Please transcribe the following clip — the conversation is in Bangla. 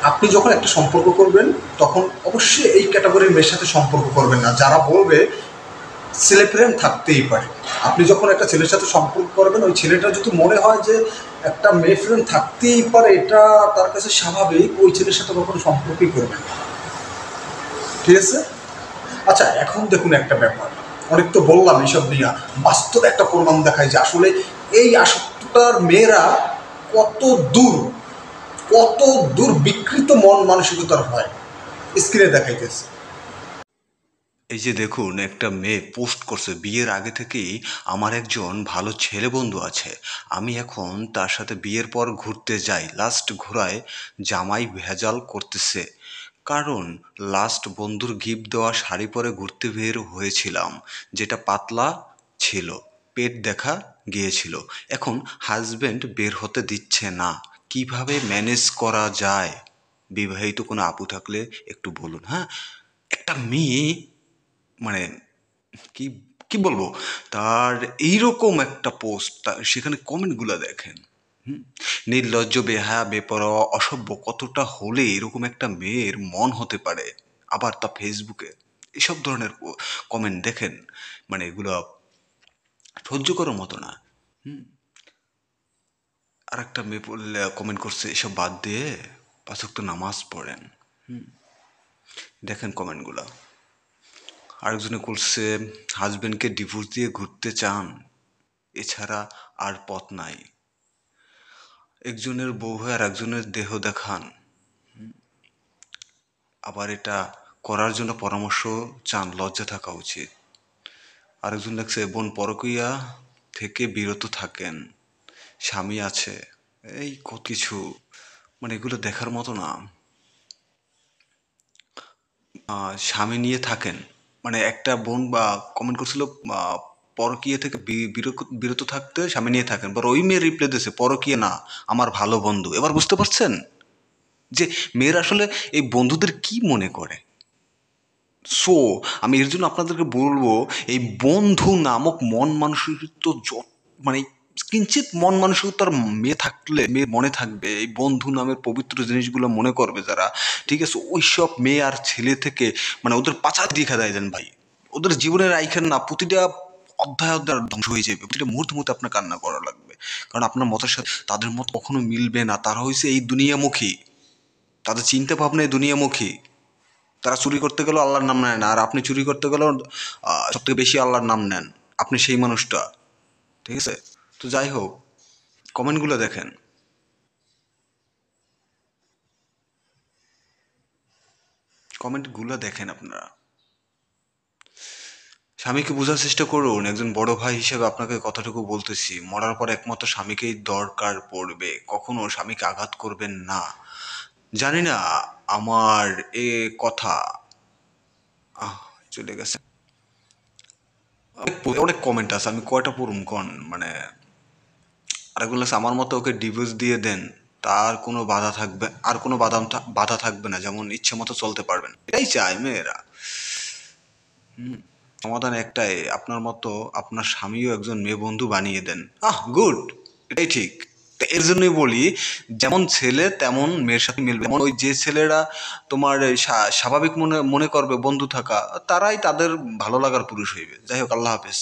আপনি যখন একটা সম্পর্ক করবেন তখন অবশ্যই এই ক্যাটাগরির মেয়ের সাথে সম্পর্ক করবেন না যারা বলবে ছেলে প্রেম থাকতেই পারে। আপনি যখন একটা ছেলের সাথে সম্পর্ক করবেন, ওই ছেলেটা যদি মনে হয় যে একটা মেয়ে প্রেম থাকতেই পারে, এটা তার কাছে স্বাভাবিক, ওই ছেলের সাথে কখনো সম্পর্কই করবেন না। ঠিক আছে? আচ্ছা, এখন দেখুন একটা ব্যাপার, অনেক তো বললাম এইসব নিয়ে, বাস্তব একটা প্রমাণ দেখায় যে আসলে এই আসক্তটার মেয়েরা কত দূর, কত দূর বিকৃত মন মানসিকতার হয়, স্ক্রিনে দেখাইতেছে। এই যে দেখুন, একটা মেয়ে পোস্ট করছে, বিয়ের আগে থেকেই আমার একজন ভালো ছেলে বন্ধু আছে, আমি এখন তার সাথে বিয়ের পর ঘুরতে যাই, লাস্ট ঘোরায় জামাই ভেজাল করতেছে। কারণ লাস্ট বন্ধুর গিফট দেওয়া শাড়ি পরে ঘুরতে বের হয়েছিলাম, যেটা পাতলা ছিল, পেট দেখা গিয়েছিল। এখন হাজবেন্ড বের হতে দিচ্ছে না, কিভাবে ম্যানেজ করা যায়? বিবাহিত কোনো আপু থাকলে একটু বলুন। হ্যাঁ, একটা মেয়ে, মানে কি কি বলবো, তার এইরকম একটা পোস্ট, সেখানে কমেন্টগুলো দেখেন। হুম, নির্লজ্জ, বেহায়া, বেপরোয়া, অসভ্য কতটা হলে এরকম একটা মেয়ের মন হতে পারে? আবার তা ফেসবুকে এসব ধরনের কমেন্ট দেখেন, মানে এগুলো সহ্য করার মতো না। হুম, আর একটা মেয়ে বললে কমেন্ট করছে, এসব বাদ দিয়ে 5 ওয়াক্ত নামাজ পড়েন। হুম, দেখেন কমেন্টগুলো। আরেকজনে করছে, হাজবেন্ডকে ডিভোর্স দিয়ে ঘুরতে চান, এছাড়া আর পথ নাই। একজনের বউ হয়ে আর একজনের দেহ দেখান, আবার এটা করার জন্য পরামর্শ চান, লজ্জা থাকা উচিত। আরেকজন লেখছে, বোন পরকীয়া থেকে বিরত থাকেন, স্বামী আছে, এই কত কিছু, মানে এগুলো দেখার মতো না। স্বামী নিয়ে থাকেন, মানে একটা বোন বা কমেন্ট করছিল, পরকীয়া থেকে বিরত থাকতে স্বামী নিয়ে থাকেন, পর ওই মেয়ে রিপ্লাই দিয়েছে, পরকীয়া না, আমার ভালো বন্ধু। এবার বুঝতে পারছেন যে মেয়েরা আসলে এই বন্ধুদের কি মনে করে। সো আমি এর জন্য আপনাদেরকে বলবো, এই বন্ধু নামক মন মানসিকতা মানে কিঞ্চিত মন মানসিকতার মেয়ে থাকলে, মেয়ে মনে থাকবে, এই বন্ধু নামের পবিত্র জিনিসগুলো মনে করবে যারা, ঠিক আছে, ওই সব মেয়ে আর ছেলে থেকে মানে ওদের পাচা দিয়ে দেয় দেন ভাই। ওদের জীবনের আইখান না, প্রতিটা অধ্যায় অধ্যায় ধ্বংস হয়ে যাবে, প্রতিটা মুহূর্তে মুহূর্তে আপনার কান্না করা লাগবে। কারণ আপনার মতের সাথে তাদের মত কখনো মিলবে না। তারা হয়েছে এই দুনিয়ামুখী, তাদের চিন্তা ভাবনা এই দুনিয়ামুখী। তারা চুরি করতে গেলেও আল্লাহর নাম নেয় না, আর আপনি চুরি করতে গেলেও সব থেকে বেশি আল্লাহর নাম নেন, আপনি সেই মানুষটা। ঠিক আছে? তো যাই হোক, কমেন্টগুলো দেখেন, কমেন্টগুলো দেখেন আপনারা। স্বামীকে বোঝার চেষ্টা করুন, একজন বড় ভাই হিসেবে আপনাকে কথাটুকু বলতেছি, মরার পর একমাত্র স্বামীকেই দরকার পড়বে, কখনো স্বামীকে আঘাত করবেন না। জানি না আমার এ কথা, চলে গেছে, অনেক কমেন্ট আছে, আমি কয়টা পড়ুম কন, মানে আরেকগুলো আছে, আমার মতো ওকে ডিভোর্স দিয়ে দেন, তার কোনো বাধা থাকবে, আর কোনো বাধা থাকবে না, যেমন ইচ্ছে মতো চলতে পারবেন, এটাই চায় মেয়েরা। সমাধান একটাই, আপনার মতো আপনার স্বামীও একজন মেয়ে বন্ধু বানিয়ে দেন। গুড, এটাই ঠিক। তো এর জন্যই বলি, যেমন ছেলে তেমন মেয়ের সাথে মিলবে, যেমন ওই যে ছেলেরা তোমার এই স্বাভাবিক মনে মনে করবে বন্ধু থাকা, তারাই তাদের ভালো লাগার পুরুষ হইবে। যাই হোক, আল্লাহ হাফেজ।